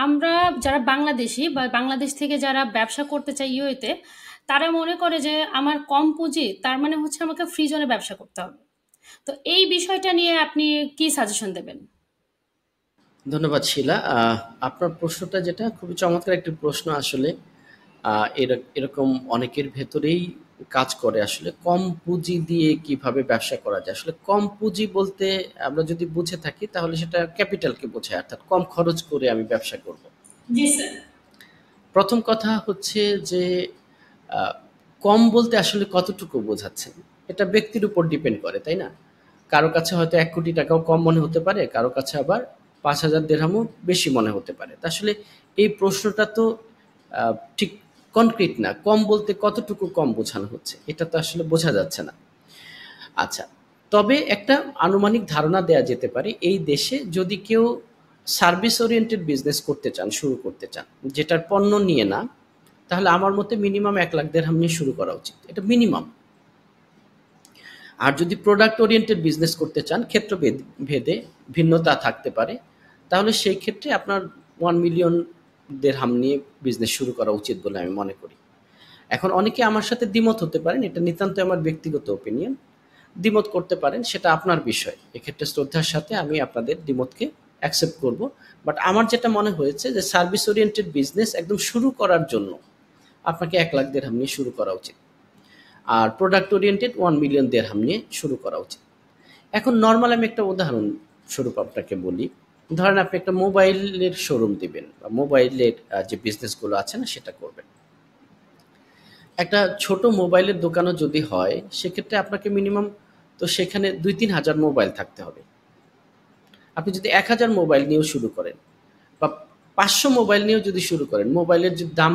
আমরা যারা বাংলাদেশি বা বাংলাদেশ থেকে যারা ব্যবসা করতে চাই ইউএতে, তারা মনে করে যে আমার কম পুঁজি তার মানে হচ্ছে আমাকে ফ্রি জোনে ব্যবসা করতে হবে। তো এই বিষয়টা নিয়ে আপনি কি সাজেশন দেবেন? ধন্যবাদ শিলা। আপনার প্রশ্নটা যেটা খুবই চমৎকার একটি প্রশ্ন আসলে। এরকম অনেকের ভেতরেই কাজ করে আসলে কম পুঁজি দিয়ে কিভাবে ব্যবসা করা যায়। আসলে কম পুঁজি বলতে আমরা যদি বুঝে থাকি তাহলে সেটা ক্যাপিটালকে বোঝায়, অর্থাৎ কম খরচ করে আমি ব্যবসা করব। জি স্যার। প্রথম কথা হচ্ছে যে আ কম বলতে আসলে কতটুকু বোঝাচ্ছেন? এটা ব্যক্তির উপর ডিপেন্ড করে, তাই না? কারো কাছে হয়তো ৳১,০০,০০,০০০ কম মনে হতে পারে, কারো কাছে আবার ৫,০০০ দিরহামও বেশি মনে হতে পারে। তা আসলে এই প্রশ্নটা তো আ ঠিক কনক্রিট না। কম বলতে কতটুকু কম বোঝানো হচ্ছে? এটা তো আসলে বোঝা যাচ্ছে না। আচ্ছা, তবে একটা আনুমানিক ধারণা দেয়া যেতে পারে, এই দেশে যদি কেউ সার্ভিস ওরিয়েন্টেড বিজনেস করতে চান, শুরু করতে চান, যেটার পণ্য নিয়ে না, তাহলে আমার মতে মিনিমাম ১,০০,০০০ দিরহাম নিয়ে শুরু করা উচিত। এটা মিনিমাম। আর যদি প্রোডাক্ট ওরিয়েন্টেড বিজনেস করতে চান, ভেদে ভিন্নতা থাকতে পারে, তাহলে সেই ক্ষেত্রে আপনার ১,০০,০০০ দিরহাম নিয়ে বিজনেস শুরু করা উচিত বলে আমি মনে করি। এখন অনেকে আমার সাথে দ্বিমত হতে পারেন, এটা নিতান্তই আমার ব্যক্তিগত ওপিনিয়ন। দ্বিমত করতে পারেন, সেটা আপনার বিষয়। এক্ষেত্রে শ্রদ্ধার সাথে আমি আপনাদের দ্বিমতকে অ্যাকসেপ্ট করব। বাট আমার যেটা মনে হয়েছে যে সার্ভিস ওরিয়েন্টেড বিজনেস একদম শুরু করার জন্য আপনাকে ১,০০,০০০ দিরহাম নিয়ে শুরু করা উচিত। আর প্রোডাক্ট ওরিয়েন্টেড ১,০০,০০০ দিরহাম নিয়ে শুরু করা উচিত। এখন নরমাল আমি একটা উদাহরণ স্বরূপ আপনাকে বলি। ধরেন আপনি একটা মোবাইলের শোরুম দিবেন বা মোবাইলের যে বিজনেসগুলো আছে না সেটা করবেন। একটা ছোট মোবাইলের দোকানও যদি হয়, সেক্ষেত্রে আপনাকে মিনিমাম তো সেখানে ২-৩ হাজার মোবাইল থাকতে হবে। আপনি যদি ১,০০০ মোবাইল নিয়েও শুরু করেন বা ৫০০ মোবাইল নিয়েও যদি শুরু করেন, মোবাইলের যে দাম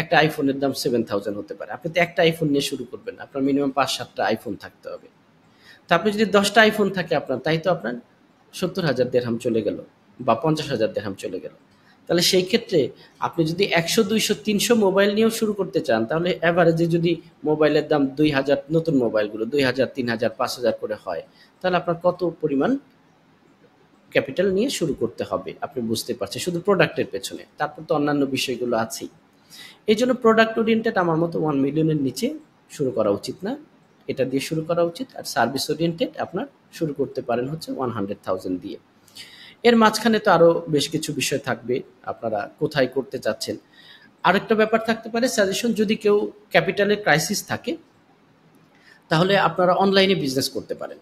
একটা আইফোনের দাম ৭,০০০ হতে পারে। আপনি তো একটা আইফোন নিয়ে শুরু করবেন না। আপনার মিনিমাম ৫-৭ টা আইফোন থাকতে হবে। তো আপনি যদি ১০ টা আইফোন থাকে আপনার, তাই তো আপনার ৭০,০০০ দিরহাম চলে গেল বা ৫০,০০০ দিরহাম চলে গেল। তাহলে সেই ক্ষেত্রে আপনি যদি ১০০, ২০০, ৩০০ মোবাইল নিয়েও শুরু করতে চান, তাহলে এভারেজে যদি মোবাইলের দাম ২,০০০, নতুন মোবাইলগুলো ২,০০০, ৩,০০০, ৫,০০০ করে হয়, তাহলে আপনার কত পরিমাণ ক্যাপিটাল নিয়ে শুরু করতে হবে আপনি বুঝতে পারছেন, শুধু প্রোডাক্টের পেছনে। তারপর তো অন্যান্য বিষয়গুলো আছেই। এই জন্য প্রোডাক্ট ওরিয়েন্টেড আমার মতো ১,০০,০০০ এর নিচে শুরু করা উচিত না। এটা দিয়ে শুরু করা উচিত। আর সার্ভিস ওরিয়েন্টেড আপনার শুরু করতে পারেন হচ্ছে 100,000 দিয়ে। এর মাঝখানে তো আরো বেশ কিছু বিষয় থাকবে। আপনারা কোথায় করতে চাচ্ছেন। আরেকটা ব্যাপার থাকতে পারে, সাজেশন, যদি কেউ ক্যাপিটালের ক্রাইসিস থাকে, তাহলে আপনারা অনলাইনে বিজনেস করতে পারেন।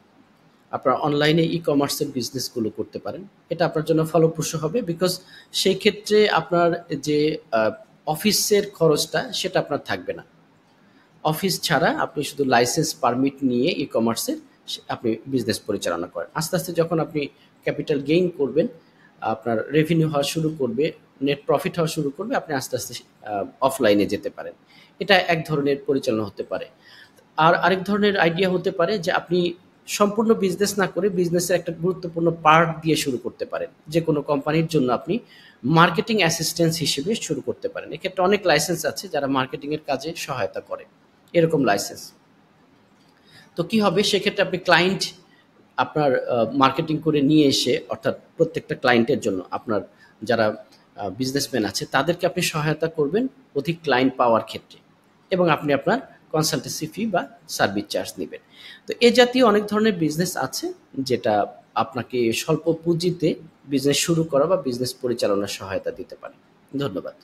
আপনারা অনলাইনে ই-কমার্সের বিজনেসগুলো করতে পারেন। এটা আপনার জন্য ফলপ্রসূ হবে, বিকজ সেই ক্ষেত্রে আপনার যে আ অফিসের খরচটা সেটা আপনার থাকবে না। অফিস ছাড়া আপনি শুধু লাইসেন্স পারমিট নিয়ে ই-কমার্সের আপনি বিজনেস পরিচালনা করেন। আস্তে, আস্তে যখন আপনি ক্যাপিটাল গেইন করবেন, আপনার রেভিনিউ হওয়া শুরু করবে, নেট প্রফিট হওয়া শুরু করবে, আপনি আস্তে, আস্তে অফলাইনে যেতে পারেন। এটা এক ধরনের পরিচালনা হতে পারে। আর আরেক ধরনের আইডিয়া হতে পারে যে আপনি সম্পূর্ণ বিজনেস না করে বিজনেসের একটা গুরুত্বপূর্ণ পার্ট দিয়ে শুরু করতে পারেন। যেকোনো কোম্পানির জন্য আপনি মার্কেটিং অ্যাসিস্ট্যান্স হিসেবে শুরু করতে পারেন। এক্ষেত্রে অনেক লাইসেন্স আছে যারা মার্কেটিং এর কাজে সহায়তা করে। এরকম লাইসেন্স। তো কি হবে, সেক্ষেত্রে আপনি ক্লায়েন্ট আপনার মার্কেটিং করে নিয়ে এসে, অর্থাৎ প্রত্যেকটা ক্লায়েন্টের জন্য আপনার যারা বিজনেসম্যান আছে তাদেরকে আপনি সহায়তা করবেন অধিক ক্লায়েন্ট পাওয়ার ক্ষেত্রে, এবং আপনি আপনার কনসালটেন্সি ফি বা সার্ভিস চার্জ নেবেন। তো এ জাতীয় অনেক ধরনের বিজনেস আছে যেটা আপনাকে স্বল্প পুঁজিতে বিজনেস শুরু করা বা বিজনেস পরিচালনার সহায়তা দিতে পারে। ধন্যবাদ।